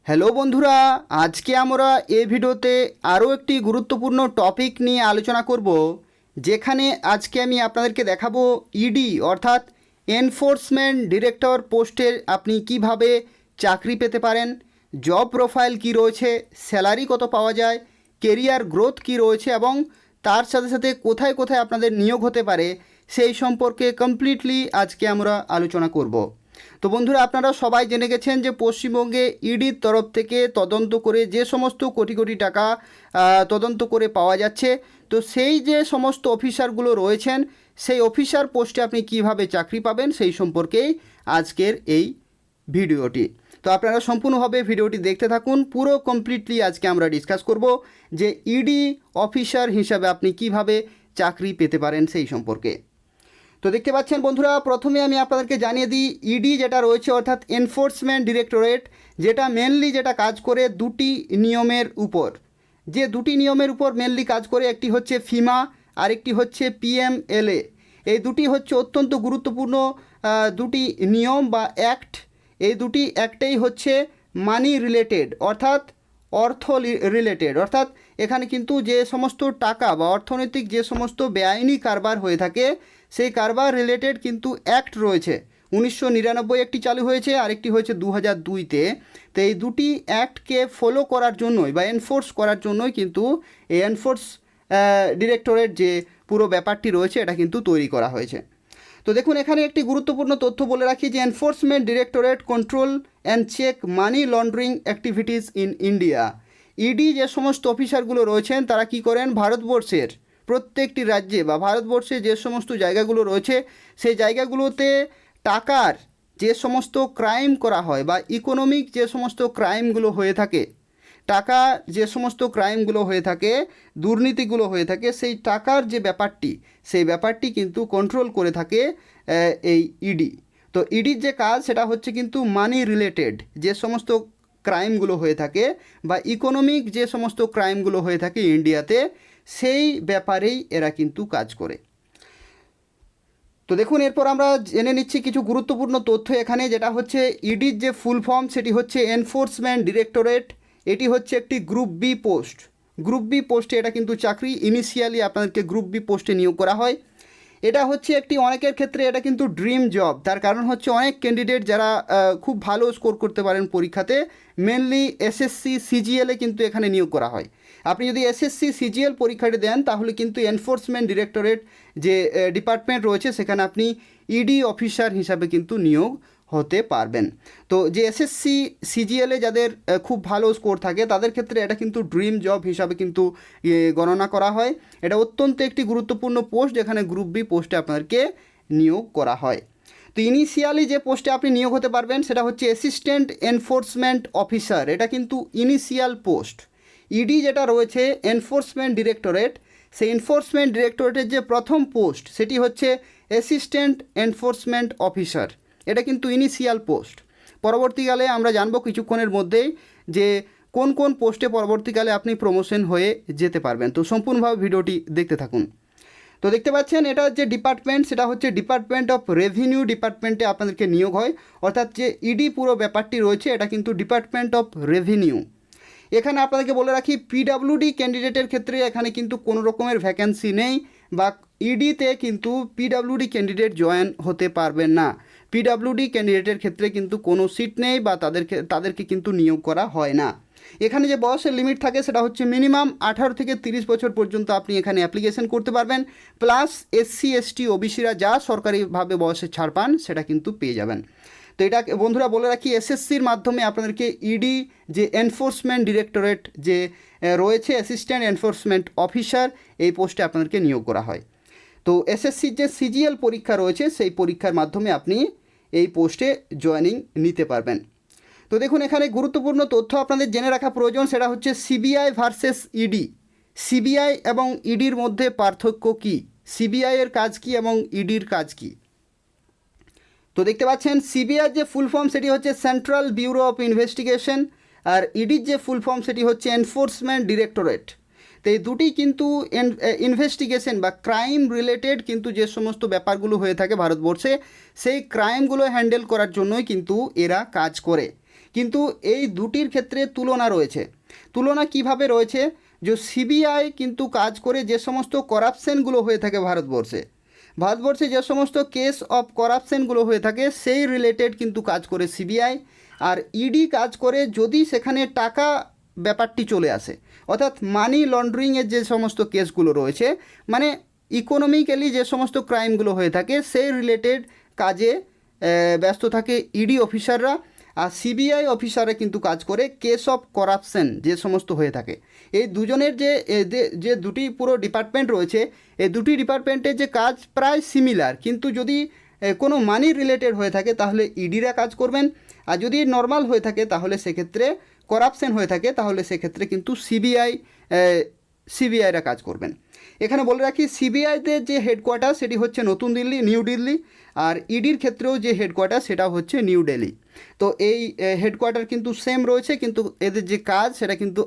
Hello বন্ধুরা, আজকে আমরা এই ভিডিওতে আরও একটি গুরুত্বপূর্ণ টপিক নিয়ে আলোচনা করব, যেখানে আজকে আমি আপনাদেরকে দেখাবো ইডি অর্থাৎ এনফোর্সমেন্ট ডিরেক্টর পোস্টের আপনি কিভাবে চাকরি পেতে পারেন, জব প্রোফাইল কি রয়েছে, স্যালারি কত পাওয়া যায়, কেরিয়ার গ্রোথ কি রয়েছে এবং তার সাথে সাথে কোথায় কোথায় আপনাদের নিয়োগ হতে পারে সেই সম্পর্কে কমপ্লিটলি আজকে আমরা আলোচনা করব। তো বন্ধুরা, আপনারা সবাই জেনে গেছেন যে পশ্চিমবঙ্গে ইডির তরফ থেকে তদন্ত করে যে সমস্ত কোটি কোটি টাকা তদন্ত করে পাওয়া যাচ্ছে, তো সেই যে সমস্ত অফিসারগুলো রয়েছেন সেই অফিসার পোস্টে আপনি কিভাবে চাকরি পাবেন সেই সম্পর্কেই আজকের এই ভিডিওটি। তো আপনারা সম্পূর্ণভাবে ভিডিওটি দেখতে থাকুন, পুরো কমপ্লিটলি আজকে আমরা ডিসকাস করব যে ইডি অফিসার হিসাবে আপনি কিভাবে চাকরি পেতে পারেন সেই সম্পর্কে। তো দেখতে পাচ্ছেন বন্ধুরা, প্রথমে আমি আপনাদেরকে জানিয়ে দিই ইডি যেটা রয়েছে অর্থাৎ এনফোর্সমেন্ট ডিরেক্টরেট, যেটা মেনলি যেটা কাজ করে দুটি নিয়মের উপর, যে দুটি নিয়মের উপর মেনলি কাজ করে, একটি হচ্ছে ফিমা আর একটি হচ্ছে পিএমএলএ। এই দুটি হচ্ছে অত্যন্ত গুরুত্বপূর্ণ দুটি নিয়ম বা অ্যাক্ট। এই দুটি অ্যাক্টেই হচ্ছে মানি রিলেটেড অর্থাৎ অর্থ রিলেটেড, অর্থাৎ এখানে কিন্তু যে সমস্ত টাকা বা অর্থনৈতিক যে সমস্ত বেআইনি কারবার হয়ে থাকে সেই কারবার রিলেটেড কিন্তু অ্যাক্ট রয়েছে। 1999 একটি চালু হয়েছে, আরেকটি হয়েছে 2002-তে। তো এই দুটি অ্যাক্টকে ফলো করার জন্যই বা এনফোর্স করার জন্যই কিন্তু এই এনফোর্স ডিরেক্টরেট যে পুরো ব্যাপারটি রয়েছে এটা কিন্তু তৈরি করা হয়েছে। তো দেখুন, এখানে একটি গুরুত্বপূর্ণ তথ্য বলে রাখি যে enforcement directorate control and check money laundering activities in India. ED যে সমস্ত অফিসারগুলো রয়েছেন তারা কি করেন, ভারতবর্ষের প্রত্যেকটি রাজ্যে বা ভারতবর্ষে যে সমস্ত জায়গাগুলো রয়েছে সেই জায়গাগুলোতে টাকার যে সমস্ত ক্রাইম করা হয় বা ইকোনমিক যে সমস্ত ক্রাইমগুলো হয়ে থাকে, টাকা যে সমস্ত ক্রাইমগুলো হয়ে থাকে, দুর্নীতিগুলো হয়ে থাকে, সেই টাকার যে ব্যাপারটি সেই ব্যাপারটি কিন্তু কন্ট্রোল করে থাকে এই ইডি। তো ইডির যে কাজ সেটা হচ্ছে কিন্তু মানি রিলেটেড যে সমস্ত ক্রাইমগুলো হয়ে থাকে বা ইকোনমিক যে সমস্ত ক্রাইমগুলো হয়ে থাকে ইন্ডিয়াতে, সেই ব্যাপারেই এরা কিন্তু কাজ করে। তো দেখুন, এরপর আমরা জেনে নিচ্ছি কিছু গুরুত্বপূর্ণ তথ্য এখানে, যেটা হচ্ছে ইডির যে ফুল ফর্ম সেটি হচ্ছে এনফোর্সমেন্ট ডিরেক্টরেট। এটি হচ্ছে একটি group B post. Group B পোস্টে এটা কিন্তু চাকরি, ইনিশিয়ালি আপনাদেরকে গ্রুপ বি পোস্টে নিয়োগ করা হয়। এটা হচ্ছে একটি অনেকের ক্ষেত্রে এটা কিন্তু ড্রিম জব, তার কারণ হচ্ছে অনেক ক্যান্ডিডেট যারা খুব ভালো স্কোর করতে পারেন পরীক্ষাতে, মেনলি এসএসসি সিজিএলে কিন্তু এখানে নিয়োগ করা হয়। আপনি যদি এসএসসি সিজিএল পরীক্ষাটি দেন তাহলে কিন্তু এনফোর্সমেন্ট ডিরেক্টরেট যে ডিপার্টমেন্ট রয়েছে সেখানে আপনি ইডি অফিসার হিসাবে কিন্তু নিয়োগ হতে পারবেন। তো যে এসএসসি সিজিএলে যাদের খুব ভালো স্কোর থাকে তাদের ক্ষেত্রে এটা কিন্তু ড্রিম জব হিসাবে কিন্তু গণনা করা হয়। এটা অত্যন্ত একটি গুরুত্বপূর্ণ পোস্ট, যেখানে গ্রুপ বি পোস্টে আপনাদেরকে নিয়োগ করা হয়। তো ইনিশিয়ালি যে পোস্টে আপনি নিয়োগ হতে পারবেন সেটা হচ্ছে অ্যাসিস্ট্যান্ট এনফোর্সমেন্ট অফিসার। এটা কিন্তু ইনিশিয়াল পোস্ট। ইডি যেটা রয়েছে এনফোর্সমেন্ট ডিরেক্টরেট, সেই এনফোর্সমেন্ট ডিরেক্টরেটের যে প্রথম পোস্ট সেটি হচ্ছে অ্যাসিস্ট্যান্ট এনফোর্সমেন্ট অফিসার। এটা কিন্তু ইনিশিয়াল পোস্ট। পরবর্তীকালে আমরা জানবো কিছুক্ষণের মধ্যেই যে কোন কোন পোস্টে পরবর্তীকালে আপনি প্রমোশন হয়ে যেতে পারবেন। তো সম্পূর্ণভাবে ভিডিওটি দেখতে থাকুন। তো দেখতে পাচ্ছেন এটা যে ডিপার্টমেন্ট সেটা হচ্ছে ডিপার্টমেন্ট অফ রেভিনিউ ডিপার্টমেন্টে আপনাদেরকে নিয়োগ হয়, অর্থাৎ যে ইডি পুরো ব্যাপারটি রয়েছে এটা কিন্তু ডিপার্টমেন্ট অফ রেভিনিউ। এখানে আপনাদেরকে বলে রাখি পিডাব্লিউডি ক্যান্ডিডেটের ক্ষেত্রে এখানে কিন্তু কোনো রকমের ভ্যাকেন্সি নেই বা ইডিতে কিন্তু পিডাব্লিউডি ক্যান্ডিডেট জয়েন হতে পারবেন না। পিডাব্লিউডি ক্যান্ডিডেটের ক্ষেত্রে কিন্তু কোনো সিট নেই বা তাদেরকে কিন্তু নিয়োগ করা হয় না। এখানে যে বয়সের লিমিট থাকে সেটা হচ্ছে মিনিমাম 18 থেকে 30 বছর পর্যন্ত আপনি এখানে অ্যাপ্লিকেশন করতে পারবেন, প্লাস এসসি এসটি ওবিসিরা যা সরকারিভাবে বয়সের ছাড় পান সেটা কিন্তু পেয়ে যাবেন। তো এটা বন্ধুরা বলে রাখি, এসএসসির মাধ্যমে আপনাদেরকে ইডি যে এনফোর্সমেন্ট ডিরেক্টরেট যে রয়েছে অ্যাসিস্ট্যান্ট এনফোর্সমেন্ট অফিসার, এই পোস্টে আপনাদেরকে নিয়োগ করা হয়। তো এসএসসির যে সিজিএল পরীক্ষা রয়েছে সেই পরীক্ষার মাধ্যমে আপনি এই পোস্টে জয়েনিং নিতে পারবেন। তো দেখুন, এখানে গুরুত্বপূর্ণ তথ্য আপনাদের জেনে রাখা প্রয়োজন, সেটা হচ্ছে সিবিআই ভার্সেস ইডি। সিবিআই এবং ইডির মধ্যে পার্থক্য কী, সিবিআইয়ের কাজ কী এবং ইডির কাজ কী। তো দেখতে পাচ্ছেন সিবিআই যে ফুল ফর্ম সেটি হচ্ছে সেন্ট্রাল ব্যুরো অফ ইনভেস্টিগেশন, আর ইডির যে ফুল ফর্ম সেটি হচ্ছে এনফোর্সমেন্ট ডিরেক্টরেট। তো এই দুটি কিন্তু ইনভেস্টিগেশন বা ক্রাইম রিলেটেড কিন্তু যে সমস্ত ব্যাপারগুলো হয়ে থাকে ভারতবর্ষে সেই ক্রাইমগুলো হ্যান্ডেল করার জন্যই কিন্তু এরা কাজ করে। কিন্তু এই দুটির ক্ষেত্রে তুলনা রয়েছে। তুলনা কিভাবে রয়েছে, যে সিবিআই কিন্তু কাজ করে যে সমস্ত করাপশনগুলো হয়ে থাকে ভারতবর্ষে যে সমস্ত কেস অফ করাপশনগুলো হয়ে থাকে সেই রিলেটেড কিন্তু কাজ করে সিবিআই। আর ইডি কাজ করে যদি সেখানে টাকা ব্যাপারটি চলে আসে, অর্থাৎ মানি লন্ডারিংয়ের যে সমস্ত কেসগুলো রয়েছে, মানে ইকোনমিক্যালি যে সমস্ত ক্রাইমগুলো হয়ে থাকে সেই রিলেটেড কাজে ব্যস্ত থাকে ইডি অফিসাররা। আর সিবিআই অফিসাররা কিন্তু কাজ করে কেস অফ করাপশন যে সমস্ত হয়ে থাকে। এই দুজনের যে দুটি পুরো ডিপার্টমেন্ট রয়েছে, এই দুটি ডিপার্টমেন্টের যে কাজ প্রায় সিমিলার, কিন্তু যদি কোনো মানি রিলেটেড হয়ে থাকে তাহলে ইডিরা কাজ করবেন, আর যদি নর্মাল হয়ে থাকে তাহলে সেক্ষেত্রে করাপশন হয়ে থাকে তাহলে সেক্ষেত্রে কিন্তু সিবিআইরা কাজ করবেন। এখানে বলে রাখি, সিবিআইদের যে হেডকোয়ার্টার সেটি হচ্ছে নতুন দিল্লি, নিউ দিল্লি, আর ইডির ক্ষেত্রেও যে হেডকোয়ার্টার সেটা হচ্ছে নিউ দিল্লি। তো এই হেডকোয়ার্টার কিন্তু সেম রয়েছে, কিন্তু এদের যে কাজ সেটা কিন্তু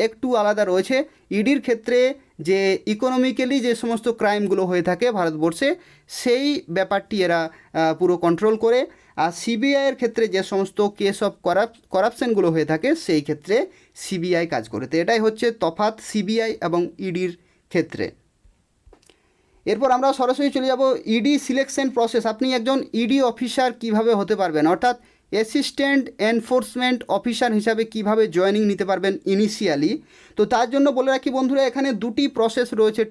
একটু আলাদা রয়েছে। ইডির ক্ষেত্রে যে ইকোনমিক্যালি যে সমস্ত ক্রাইমগুলো হয়ে থাকে ভারতবর্ষে সেই ব্যাপারটি এরা পুরো কন্ট্রোল করে। আর সিবিআইয়ের ক্ষেত্রে যে সমস্ত কেস অফ করাপশনগুলো হয়ে থাকে সেই ক্ষেত্রে সিবিআই কাজ করে। তো এটাই হচ্ছে তফাৎ সিবিআই এবং ইডির ক্ষেত্রে। এরপর আমরা সরাসরি চলে যাব ইডি সিলেকশন প্রসেস। আপনি একজন ইডি অফিসার কিভাবে হতে পারবেন, অর্থাৎ অ্যাসিস্ট্যান্ট এনফোর্সমেন্ট অফিসার হিসাবে কিভাবে জয়েনিং নিতে পারবেন ইনিশিয়ালি। তো তার জন্য বলে রাখি বন্ধুরা, এখানে দুটি প্রসেস রয়েছে,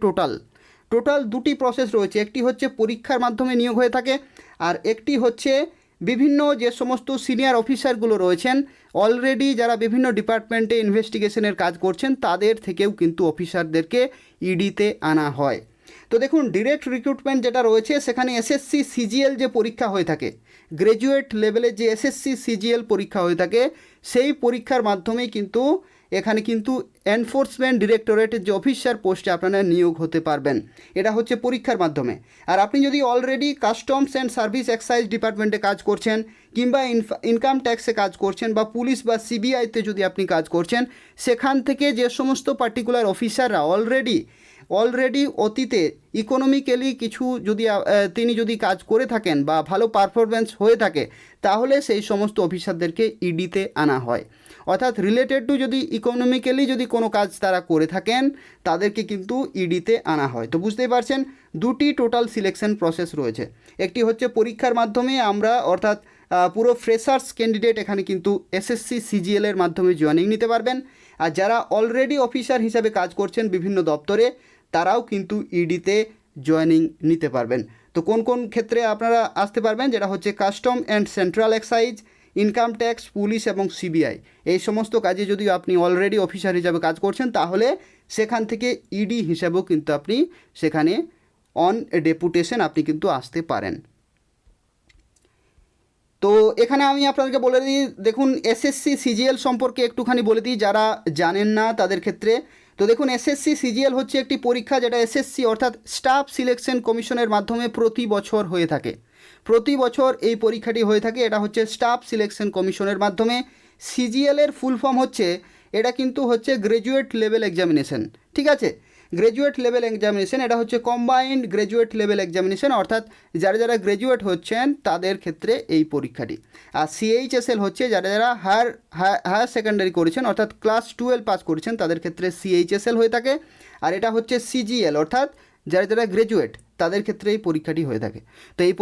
টোটাল দুটি প্রসেস রয়েছে। একটি হচ্ছে পরীক্ষার মাধ্যমে নিয়োগ হয়ে থাকে, আর একটি হচ্ছে বিভিন্ন যে সমস্ত সিনিয়র অফিসারগুলো রয়েছেন অলরেডি যারা বিভিন্ন ডিপার্টমেন্টে ইনভেস্টিগেশনের কাজ করছেন তাদের থেকেও কিন্তু অফিসারদেরকে ইডিতে আনা হয়। তো দেখুন, ডিরেক্ট রিক্রুটমেন্ট যেটা রয়েছে সেখানে এসএসসি সিজিএল যে পরীক্ষা হয়ে থাকে, গ্র্যাজুয়েট লেভেলে যে এসএসসি সিজিএল পরীক্ষা হয়ে থাকে, সেই পরীক্ষার মাধ্যমেই কিন্তু এখানে কিন্তু এনফোর্সমেন্ট ডিরেক্টরেটের যে অফিসার পোস্টে আপনারা নিয়োগ হতে পারবেন। এটা হচ্ছে পরীক্ষার মাধ্যমে। আর আপনি যদি already customs and service excise ডিপার্টমেন্টে কাজ করছেন, কিংবা ইনকাম ট্যাক্সে কাজ করছেন, বা পুলিশ বা সিবিআইতে যদি আপনি কাজ করছেন, সেখান থেকে যে সমস্ত পার্টিকুলার অফিসাররা অলরেডি অতীতে ইকোনমিক্যালি কিছু তিনি যদি কাজ করে থাকেন বা ভালো পারফরমেন্স হয়ে থাকে, তাহলে সেই সমস্ত অফিসারদেরকে ইডিতে আনা হয়। অর্থাৎ রিলেটেড টু যদি ইকোনমিক্যালি যদি কোনো কাজ তারা করে থাকেন তাদেরকে কিন্তু ইডিতে আনা হয়। তো বুঝতেই পারছেন, দুটি টোটাল সিলেকশন প্রসেস রয়েছে। একটি হচ্ছে পরীক্ষার মাধ্যমে আমরা, অর্থাৎ পুরো ফ্রেশার্স ক্যান্ডিডেট এখানে কিন্তু এসএসসি সিজিএলের মাধ্যমে জয়েনিং নিতে পারবেন। আর যারা অলরেডি অফিসার হিসাবে কাজ করছেন বিভিন্ন দপ্তরে, তারাও কিন্তু ইডিতে জয়েনিং নিতে পারবেন। তো কোন কোন ক্ষেত্রে আপনারা আসতে পারবেন, যেটা হচ্ছে custom and central excise, income tax, police এবং সিবিআই। এই সমস্ত কাজে যদি আপনি অলরেডি অফিসার হিসাবে কাজ করছেন তাহলে সেখান থেকে ইডি হিসাবেও কিন্তু আপনি সেখানে অন ডেপুটেশন আপনি কিন্তু আসতে পারেন। তো এখানে আমি আপনাদেরকে বলে দিই, দেখুন এসএসসি সিজিএল সম্পর্কে একটুখানি বলে দিই যারা জানেন না তাদের ক্ষেত্রে। তো দেখুন, এসএসসি সিজিএল হচ্ছে একটি পরীক্ষা যেটা এসএসসি অর্থাৎ স্টাফ সিলেকশন কমিশনের মাধ্যমে প্রতি বছর হয়ে থাকে। প্রতি বছর এই পরীক্ষাটি হয়ে থাকে। এটা হচ্ছে স্টাফ সিলেকশন কমিশনের মাধ্যমে। সিজিএলের ফুল ফর্ম হচ্ছে, এটা কিন্তু হচ্ছে গ্র্যাজুয়েট লেভেল এক্সামিনেশন, ঠিক আছে? গ্র্যাজুয়েট লেভেল এক্সামিনেশন, এটা হচ্ছে কম্বাইন্ড গ্র্যাজুয়েট লেভেল এক্সামিনেশন, অর্থাৎ যারা গ্র্যাজুয়েট হচ্ছেন তাদের ক্ষেত্রে এই পরীক্ষাটি। আর সিএইচএসএল হচ্ছে যারা হায়ার সেকেন্ডারি করেছেন, অর্থাৎ ক্লাস 12 পাস করেছেন তাদের ক্ষেত্রে সিএইচএসএল হয়ে থাকে। আর এটা হচ্ছে সিজিএল, অর্থাৎ যারা গ্র্যাজুয়েট তাদের ক্ষেত্রে এই পরীক্ষাটি হয়ে থাকে। তো এই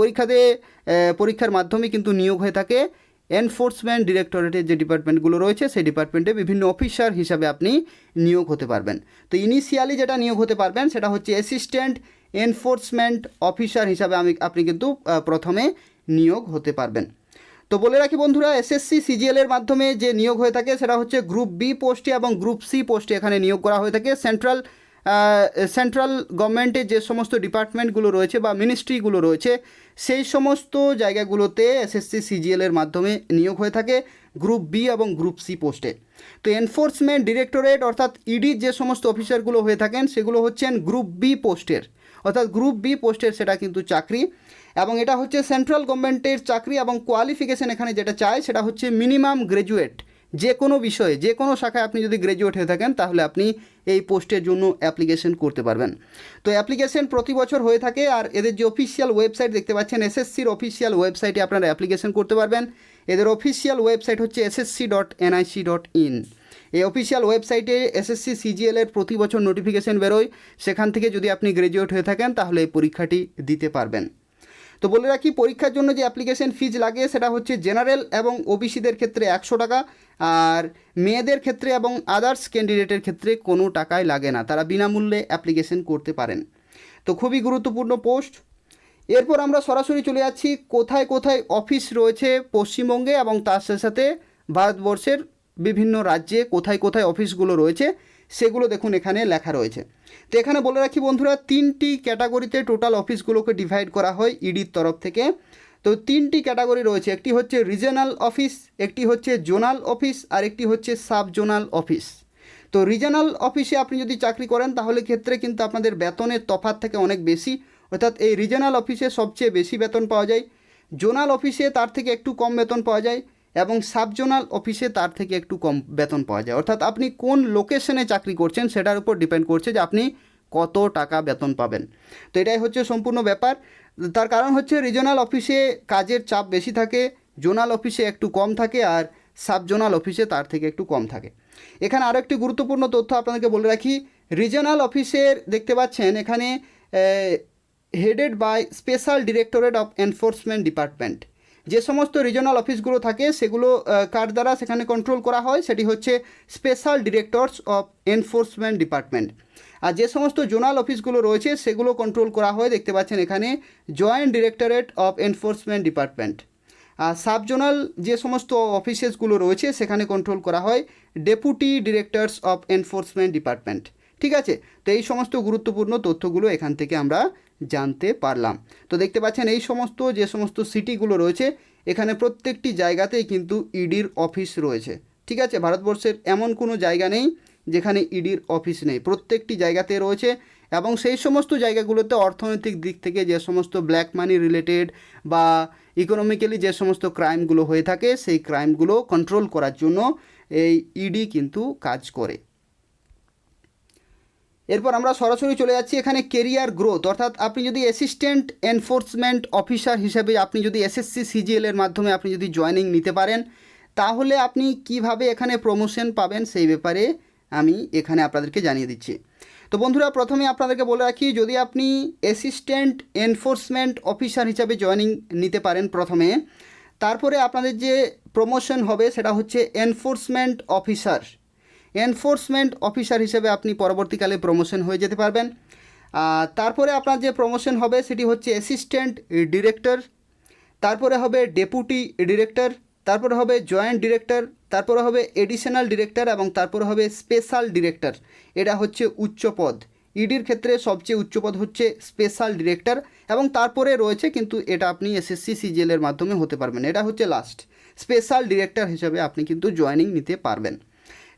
পরীক্ষার মাধ্যমে কিন্তু নিয়োগ হয়ে থাকে এনফোর্সমেন্ট ডিরেক্টরেটের যে ডিপার্টমেন্টগুলো রয়েছে সেই ডিপার্টমেন্টে বিভিন্ন অফিসার হিসাবে আপনি নিয়োগ হতে পারবেন। তো ইনিশিয়ালি যেটা নিয়োগ হতে পারবেন সেটা হচ্ছে অ্যাসিস্ট্যান্ট এনফোর্সমেন্ট অফিসার হিসাবে আপনি কিন্তু প্রথমে নিয়োগ হতে পারবেন। তো বলে রাখি বন্ধুরা, এসএসসি সিজিএলের মাধ্যমে যে নিয়োগ হয়ে থাকে সেটা হচ্ছে গ্রুপ বি পোস্টে এবং গ্রুপ সি পোস্টে এখানে নিয়োগ করা হয়ে থাকে। সেন্ট্রাল গভর্নমেন্টের যে সমস্ত ডিপার্টমেন্টগুলো রয়েছে বা মিনিস্ট্রিগুলো রয়েছে সেই সমস্ত জায়গাগুলোতে এসএসসি সিজিএলের মাধ্যমে নিয়োগ হয়ে থাকে গ্রুপ বি এবং গ্রুপ সি পোস্টে। তো এনফোর্সমেন্ট ডিরেক্টরেট অর্থাৎ ইডির যে সমস্ত অফিসারগুলো হয়ে থাকেন সেগুলো হচ্ছেন গ্রুপ বি পোস্টের, অর্থাৎ গ্রুপ বি পোস্টের সেটা কিন্তু চাকরি, এবং এটা হচ্ছে সেন্ট্রাল গভর্নমেন্টের চাকরি। এবং কোয়ালিফিকেশান এখানে যেটা চাই সেটা হচ্ছে মিনিমাম গ্র্যাজুয়েট, যে কোনো বিষয়ে যে কোনো শাখায় আপনি যদি গ্র্যাজুয়েট হয়ে থাকেন তাহলে আপনি এই পোস্টের জন্য অ্যাপ্লিকেশন করতে পারবেন। তো অ্যাপ্লিকেশন প্রতি বছর হয়ে থাকে। আর এদের যে অফিসিয়াল ওয়েবসাইট দেখতে পাচ্ছেন, এসএসসির অফিসিয়াল ওয়েবসাইটে আপনারা অ্যাপ্লিকেশন করতে পারবেন। এদের অফিসিয়াল ওয়েবসাইট হচ্ছে ssc.nic.in। এই অফিসিয়াল ওয়েবসাইটে এসএসসি সিজিএলের প্রতি বছর নোটিফিকেশন বেরোয়, সেখান থেকে যদি আপনি গ্র্যাজুয়েট হয়ে থাকেন তাহলে এই পরীক্ষাটি দিতে পারবেন। তো বলে রাখি, পরীক্ষার জন্য যে অ্যাপ্লিকেশন ফিজ লাগে সেটা হচ্ছে জেনারেল এবং ওবিসিদের ক্ষেত্রে 100 টাকা, আর মেয়েদের ক্ষেত্রে এবং আদার্স ক্যান্ডিডেটের ক্ষেত্রে কোনো টাকাই লাগে না, তারা বিনামূল্যে অ্যাপ্লিকেশন করতে পারেন। তো খুবই গুরুত্বপূর্ণ পোস্ট। এরপর আমরা সরাসরি চলে যাচ্ছি কোথায় কোথায় অফিস রয়েছে পশ্চিমবঙ্গে এবং তার সাথে সাথে ভারতবর্ষের বিভিন্ন রাজ্যে কোথায় কোথায় অফিসগুলো রয়েছে সেগুলো দেখুন এখানে লেখা রয়েছে। তো এখানে বলে রাখি বন্ধুরা, 3টি ক্যাটাগরিতে টোটাল অফিসগুলোকে ডিভাইড করা হয় ইডির তরফ থেকে। তো 3টি ক্যাটাগরি রয়েছে, একটি হচ্ছে রিজনাল অফিস, একটি হচ্ছে জোনাল অফিস, আর একটি হচ্ছে সাব জোনাল অফিস। তো রিজনাল অফিসে আপনি যদি চাকরি করেন তাহলে ক্ষেত্রে কিন্তু আপনাদের বেতনের তফাৎ থেকে অনেক বেশি, অর্থাৎ এই রিজনাল অফিসে সবচেয়ে বেশি বেতন পাওয়া যায়, জোনাল অফিসে তার থেকে একটু কম বেতন পাওয়া যায়, এবং সাব জোনাল অফিসে তার থেকে একটু কম বেতন পাওয়া যায়। অর্থাৎ আপনি কোন লোকেশনে চাকরি করছেন সেটার উপর ডিপেন্ড করছে যে আপনি কত টাকা বেতন পাবেন। তো এটাই হচ্ছে সম্পূর্ণ ব্যাপার। তার কারণ হচ্ছে রিজনাল অফিসে কাজের চাপ বেশি থাকে, জোনাল অফিসে একটু কম থাকে, আর সাব জোনাল অফিসে তার থেকে একটু কম থাকে। এখানে আরও একটি গুরুত্বপূর্ণ তথ্য আপনাদেরকে বলে রাখি, রিজনাল অফিসের দেখতে পাচ্ছেন এখানে headed by special directorate of enforcement department. যে সমস্ত রিজনাল অফিসগুলো থাকে সেগুলো কার দ্বারা সেখানে কন্ট্রোল করা হয়, সেটি হচ্ছে special directors of enforcement department. আর যে সমস্ত জোনাল অফিসগুলো রয়েছে সেগুলো কন্ট্রোল করা হয়, দেখতে পাচ্ছেন এখানে joint directorate of enforcement department. আর সাব জোনাল যে সমস্ত অফিসেসগুলো রয়েছে সেখানে কন্ট্রোল করা হয় deputy directors of enforcement department. ঠিক আছে, তো এই সমস্ত গুরুত্বপূর্ণ তথ্যগুলো এখান থেকে আমরা জানতে পারলাম। তো দেখতে পাচ্ছেন এই সমস্ত যে সমস্ত সিটিগুলো রয়েছে এখানে প্রত্যেকটি জায়গাতেই কিন্তু ইডির অফিস রয়েছে। ঠিক আছে, ভারতবর্ষের এমন কোনো জায়গা নেই যেখানে ইডির অফিস নেই, প্রত্যেকটি জায়গাতে রয়েছে। এবং সেই সমস্ত জায়গাগুলোতে অর্থনৈতিক দিক থেকে যে সমস্ত ব্ল্যাক মানি রিলেটেড বা ইকোনমিক্যালি যে সমস্ত ক্রাইমগুলো হয়ে থাকে সেই ক্রাইমগুলো কন্ট্রোল করার জন্য এই ইডি কিন্তু কাজ করে। এরপর আমরা সরাসরি চলে যাচ্ছি এখানে কেরিয়ার গ্রোথ, অর্থাৎ আপনি যদি অ্যাসিস্ট্যান্ট এনফোর্সমেন্ট অফিসার হিসাবে আপনি যদি এসএসসি সিজিএলের মাধ্যমে আপনি যদি জয়েনিং নিতে পারেন তাহলে আপনি কিভাবে এখানে প্রমোশন পাবেন সেই ব্যাপারে আমি এখানে আপনাদেরকে জানিয়ে দিচ্ছি। তো বন্ধুরা, প্রথমে আপনাদেরকে বলে রাখি, যদি আপনি অ্যাসিস্ট্যান্ট এনফোর্সমেন্ট অফিসার হিসাবে জয়েনিং নিতে পারেন প্রথমে, তারপরে আপনাদের যে প্রমোশন হবে সেটা হচ্ছে এনফোর্সমেন্ট অফিসার। এনফোর্সমেন্ট অফিসার হিসেবে আপনি পরবর্তীকালে প্রমোশন হয়ে যেতে পারবেন। তারপরে আপনার যে প্রমোশন হবে সেটি হচ্ছে অ্যাসিস্ট্যান্ট ডিরেক্টর, তারপরে হবে ডেপুটি ডিরেক্টর, তারপরে হবে জয়েন্ট ডিরেক্টর, তারপরে হবে এডিশনাল ডিরেক্টর এবং তারপরে হবে স্পেশাল ডিরেক্টর। এটা হচ্ছে উচ্চ পদ। ইডির ক্ষেত্রে সবচেয়ে উচ্চ পদ হচ্ছে স্পেশাল ডিরেক্টর, এবং তারপরে রয়েছে কিন্তু এটা আপনি এসএসসি সিজিএলের মাধ্যমে হতে পারবেন, এটা হচ্ছে লাস্ট। স্পেশাল ডিরেক্টর হিসেবে আপনি কিন্তু জয়েনিং নিতে পারবেন।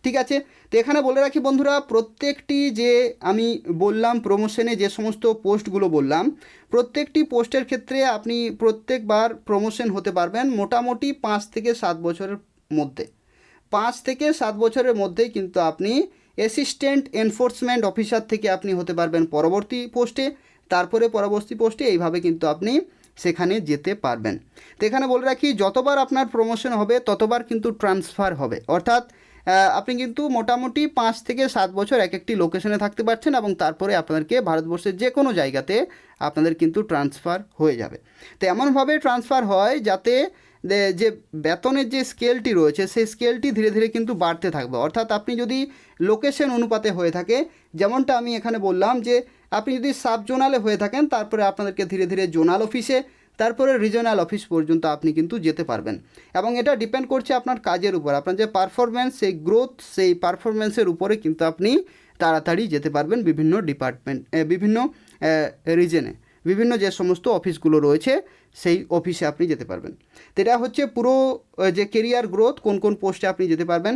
ঠিক আছে, তো এখানে বলে রাখি বন্ধুরা, প্রত্যেকটি যে আমি বললাম প্রমোশনে যে সমস্ত পোস্টগুলো বললাম, প্রত্যেকটি পোস্টের ক্ষেত্রে আপনি প্রত্যেকবার প্রমোশন হতে পারবেন মোটামুটি 5 থেকে 7 বছরের মধ্যে। 5 থেকে 7 বছরের মধ্যেই কিন্তু আপনি অ্যাসিস্ট্যান্ট এনফোর্সমেন্ট অফিসার থেকে আপনি হতে পারবেন পরবর্তী পোস্টে, তারপরে পরবর্তী পোস্টে, এইভাবে কিন্তু আপনি সেখানে যেতে পারবেন। তো এখানে বলে রাখি, যতবার আপনার প্রমোশন হবে ততবার কিন্তু ট্রান্সফার হবে, অর্থাৎ আপনি কিন্তু মোটামুটি 5 থেকে 7 বছর এক একটি লোকেশনে থাকতে পারছেন এবং তারপরে আপনাদেরকে ভারতবর্ষের যে কোনো জায়গাতে আপনাদের কিন্তু ট্রান্সফার হয়ে যাবে। তো এমনভাবে ট্রান্সফার হয় যাতে যে বেতনের যে স্কেলটি রয়েছে সেই স্কেলটি ধীরে ধীরে কিন্তু বাড়তে থাকবে। অর্থাৎ আপনি যদি লোকেশন অনুপাতে হয়ে থাকে, যেমনটা আমি এখানে বললাম যে আপনি যদি সাব জোনালে হয়ে থাকেন তারপরে আপনাদেরকে ধীরে ধীরে জোনাল অফিসে, তারপরে রিজনাল অফিস পর্যন্ত আপনি কিন্তু যেতে পারবেন। এবং এটা ডিপেন্ড করছে আপনার কাজের উপর, আপনার যে পারফরমেন্স, সেই গ্রোথ, সেই পারফরমেন্সের উপরে কিন্তু আপনি তাড়াতাড়ি যেতে পারবেন বিভিন্ন ডিপার্টমেন্ট, বিভিন্ন রিজনে, বিভিন্ন যে সমস্ত অফিসগুলো রয়েছে সেই অফিসে আপনি যেতে পারবেন। তো এটা হচ্ছে পুরো যে কেরিয়ার গ্রোথ, কোন কোন পোস্টে আপনি যেতে পারবেন।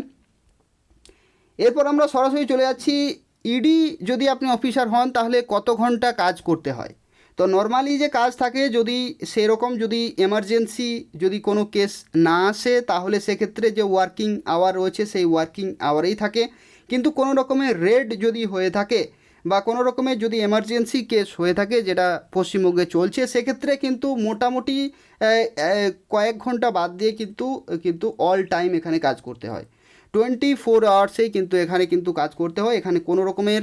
এরপর আমরা সরাসরি চলে যাচ্ছি, ইডি যদি আপনি অফিসার হন তাহলে কত ঘন্টা কাজ করতে হয়। তো নর্মালি যে কাজ থাকে, যদি সেরকম যদি এমার্জেন্সি যদি কোনো কেস না আসে তাহলে সেক্ষেত্রে যে ওয়ার্কিং আওয়ার রয়েছে সেই ওয়ার্কিং আওয়ারেই থাকে। কিন্তু কোনো রকমের রেড যদি হয়ে থাকে বা কোনো রকমের যদি এমার্জেন্সি কেস হয়ে থাকে যেটা পশ্চিমবঙ্গে চলছে, সেক্ষেত্রে কিন্তু মোটামুটি কয়েক ঘন্টা বাদ দিয়ে কিন্তু অল টাইম এখানে কাজ করতে হয়। 24 আওয়ার্সেই কিন্তু এখানে কিন্তু কাজ করতে হয়। এখানে কোনো রকমের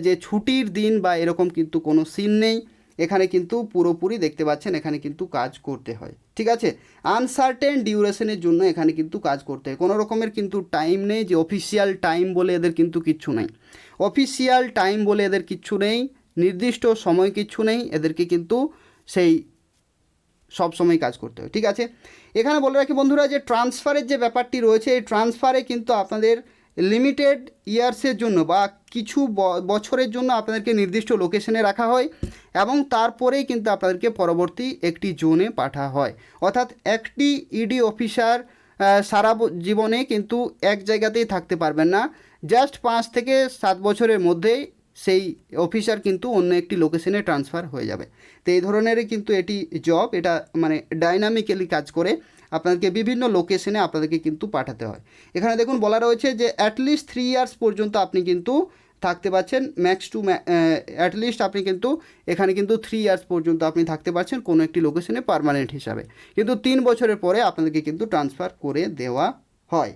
যে ছুটির দিন বা এরকম কিন্তু কোনো সিন নেই। এখানে কিন্তু পুরোপুরি দেখতে পাচ্ছেন এখানে কিন্তু কাজ করতে হয়, ঠিক আছে। আনসার্টেন ডিউরেশনের জন্য এখানে কিন্তু কাজ করতে হয়। কোনো রকমের কিন্তু টাইম নেই যে অফিসিয়াল টাইম বলে এদের কিন্তু কিচ্ছু নেই। অফিসিয়াল টাইম বলে এদের কিচ্ছু নেই, নির্দিষ্ট সময় কিচ্ছু নেই, এদেরকে কিন্তু সেই সব সময় কাজ করতে হয়, ঠিক আছে। এখানে বলে রাখি বন্ধুরা যে ট্রান্সফারের যে ব্যাপারটি রয়েছে, এই ট্রান্সফারে কিন্তু আপনাদের লিমিটেড ইয়ার্সের জন্য বা কিছু বছরের জন্য আপনাদেরকে নির্দিষ্ট লোকেশনে রাখা হয় এবং তারপরেই কিন্তু আপনাদেরকে পরবর্তী একটি জোনে পাঠা হয়। অর্থাৎ একটি ইডি অফিসার সারা জীবনে কিন্তু এক জায়গাতেই থাকতে পারবেন না। জাস্ট 5 থেকে 7 বছরের মধ্যেই সেই অফিসার কিন্তু অন্য একটি লোকেশনে ট্রান্সফার হয়ে যাবে। তো এই ধরনেরই কিন্তু এটি জব, এটা মানে ডাইনামিক্যালি কাজ করে আপনাদেরকে বিভিন্ন লোকেশনে আপনাদেরকে কিন্তু পাঠাতে হয়। এখানে দেখুন বলা রয়েছে যে অ্যাটলিস্ট 3 ইয়ার্স পর্যন্ত আপনি কিন্তু থাকতে পারছেন, ম্যাক্স টু অ্যাটলিস্ট আপনি কিন্তু এখানে কিন্তু 3 ইয়ার্স পর্যন্ত আপনি থাকতে পারছেন কোনো একটি লোকেশনে পার্মানেন্ট হিসাবে, কিন্তু 3 বছরের পরে আপনাদেরকে কিন্তু ট্রান্সফার করে দেওয়া হয়।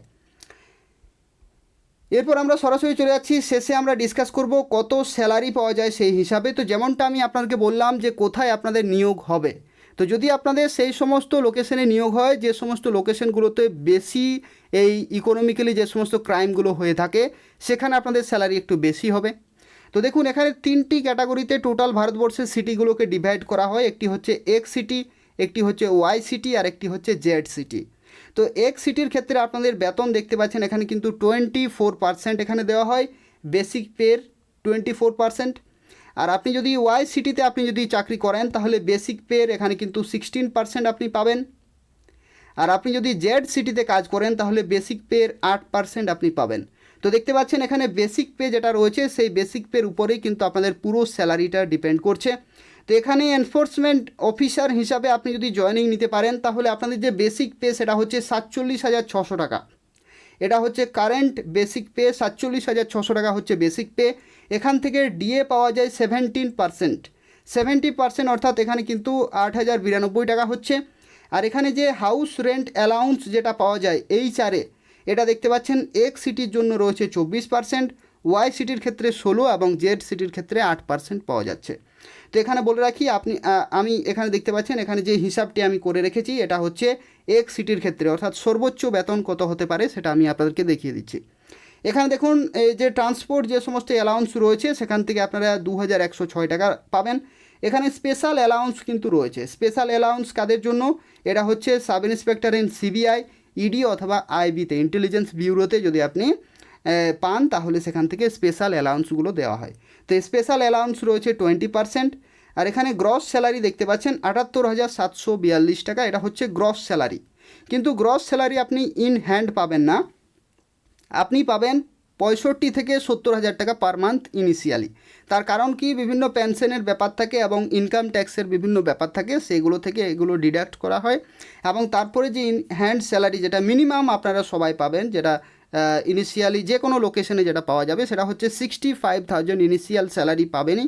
এরপর আমরা সরাসরি চলে যাচ্ছি, শেষে আমরা ডিসকাস করব কত স্যালারি পাওয়া যায় সেই হিসাবে। তো যেমনটা আমি আপনাদেরকে বললাম যে কোথায় আপনাদের নিয়োগ হবে, তো যদি আপনাদের সেই সমস্ত লোকেশনে নিয়োগ হয় যে সমস্ত লোকেশনগুলোতে বেশি এই ইকোনমিক্যালি যে সমস্ত ক্রাইমগুলো হয়ে থাকে, সেখানে আপনাদের স্যালারি একটু বেশি হবে। তো দেখুন এখানে 3টি ক্যাটাগরিতে টোটাল ভারতবর্ষের সিটিগুলোকে ডিভাইড করা হয়। একটি হচ্ছে এক্স সিটি, একটি হচ্ছে ওয়াই সিটি, আর একটি হচ্ছে জেড সিটি। তো এক্স সিটির ক্ষেত্রে আপনাদের বেতন দেখতে পাচ্ছেন এখানে কিন্তু 24% এখানে দেওয়া হয়, বেসিক পের 24%। আর আপনি যদি ওয়াই সিটিতে আপনি যদি চাকরি করেন তাহলে বেসিক পের এখানে কিন্তু 16% আপনি পাবেন। আর আপনি যদি জেড সিটিতে কাজ করেন তাহলে বেসিক পের 8% আপনি পাবেন। তো দেখতে পাচ্ছেন এখানে বেসিক পে যেটা রয়েছে সেই বেসিক পের উপরেই কিন্তু আপনাদের পুরো স্যালারিটা ডিপেন্ড করছে। তো এখানে এনফোর্সমেন্ট অফিসার হিসাবে আপনি যদি জয়েনিং নিতে পারেন তাহলে আপনাদের যে বেসিক পে সেটা হচ্ছে 47,600 টাকা। এটা হচ্ছে কারেন্ট বেসিক পে, 47,600 টাকা হচ্ছে বেসিক পে। এখান থেকে ডিএ পাওয়া যায় 17%, 70% অর্থাৎ এখানে কিন্তু 8,092 টাকা হচ্ছে। আর এখানে যে হাউস রেন্ট অ্যালাউন্স যেটা পাওয়া যায় এইচআরএ, এটা দেখতে পাচ্ছেন এক্স সিটির জন্য রয়েছে 24%, ওয়াই সিটির ক্ষেত্রে 16 এবং জেড সিটির ক্ষেত্রে 8% পাওয়া যাচ্ছে। তো এখানে বলে রাখি আমি এখানে দেখতে পাচ্ছেন এখানে যে হিসাবটি আমি করে রেখেছি এটা হচ্ছে এক্স সিটির ক্ষেত্রে, অর্থাৎ সর্বোচ্চ বেতন কত হতে পারে সেটা আমি আপনাদেরকে দেখিয়ে দিচ্ছি। এখানে দেখুন এই যে ট্রান্সপোর্ট যে সমস্ত অ্যালাউন্স রয়েছে সেখান থেকে আপনারা 2,106 টাকা পাবেন। এখানে স্পেশাল অ্যালাউন্স কিন্তু রয়েছে। স্পেশাল অ্যালাউন্স কাদের জন্য? এটা হচ্ছে sub inspector in CBI, ED অথবা আইবিতে, ইন্টেলিজেন্স ব্যুরোতে যদি আপনি পান তাহলে সেখান থেকে স্পেশাল অ্যালাউন্সগুলো দেওয়া হয়। তো স্পেশাল অ্যালাউন্স রয়েছে 20%। আর এখানে গ্রস স্যালারি দেখতে পাচ্ছেন 78,742 টাকা, এটা হচ্ছে গ্রস স্যালারি। কিন্তু গ্রস স্যালারি আপনি ইন হ্যান্ড পাবেন না, আপনি পাবেন 65 থেকে 70,000 টাকা পার মান্থ ইনিশিয়ালি। তার কারণ কি, বিভিন্ন পেনশনের ব্যাপার থাকে এবং ইনকাম ট্যাক্সের বিভিন্ন ব্যাপার থাকে, সেগুলো থেকে এগুলো ডিডাক্ট করা হয়। এবং তারপরে যে ইন হ্যান্ড স্যালারি যেটা মিনিমাম আপনারা সবাই পাবেন, যেটা ইনিশিয়ালি যে কোনো লোকেশনে যেটা পাওয়া যাবে সেটা হচ্ছে 65,000 ইনিশিয়াল স্যালারি পাবেনই,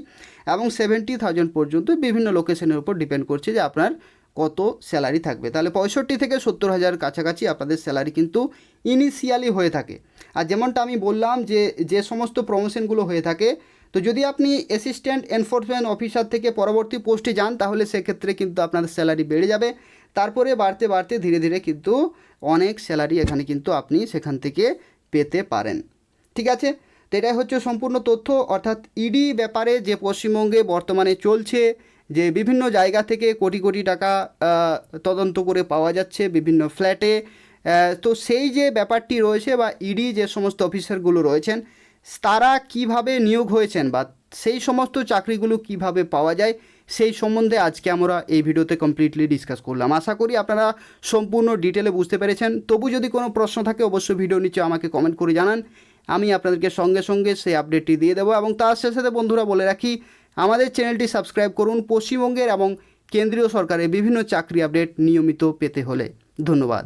এবং 70,000 পর্যন্ত বিভিন্ন লোকেশনের উপর ডিপেন্ড করছে যে আপনার কত স্যালারি থাকবে। তাহলে 65 থেকে 70,000 কাছাকাছি আপনাদের স্যালারি কিন্তু ইনিশিয়ালি হয়ে থাকে। আর যেমনটা আমি বললাম যে সমস্ত প্রমোশনগুলো হয়ে থাকে, তো যদি আপনি অ্যাসিস্ট্যান্ট এনফোর্সমেন্ট অফিসার থেকে পরবর্তী পোস্টে যান তাহলে সেক্ষেত্রে কিন্তু আপনাদের স্যালারি বেড়ে যাবে। তারপরে বাড়তে বাড়তে ধীরে ধীরে কিন্তু অনেক স্যালারি এখানে কিন্তু আপনি সেখান থেকে পেতে পারেন, ঠিক আছে। তো এটাই হচ্ছে সম্পূর্ণ তথ্য। অর্থাৎ ইডি ব্যাপারে যে পশ্চিমবঙ্গে বর্তমানে চলছে, যে বিভিন্ন জায়গা থেকে কোটি কোটি টাকা তদন্ত করে পাওয়া যাচ্ছে বিভিন্ন ফ্ল্যাটে, তো সেই যে ব্যাপারটি রয়েছে বা ইডি যে সমস্ত অফিসারগুলো রয়েছেন তারা কিভাবে নিয়োগ হয়েছেন বা সেই সমস্ত চাকরিগুলো কিভাবে পাওয়া যায় সেই সম্বন্ধে আজকে আমরা এই ভিডিওতে কমপ্লিটলি ডিসকাস করলাম। আশা করি আপনারা সম্পূর্ণ ডিটেলে বুঝতে পেরেছেন। তবু যদি কোনো প্রশ্ন থাকে অবশ্যই ভিডিও নিচে আমাকে কমেন্ট করে জানান, আমি আপনাদেরকে সঙ্গে সঙ্গে সেই আপডেটটি দিয়ে দেবো। এবং তার সাথে সাথে বন্ধুরা বলে রাখি, আমাদের চ্যানেলটি সাবস্ক্রাইব করুন পশ্চিমবঙ্গের এবং কেন্দ্রীয় সরকারের বিভিন্ন চাকরি আপডেট নিয়মিত পেতে হলে। ধন্যবাদ।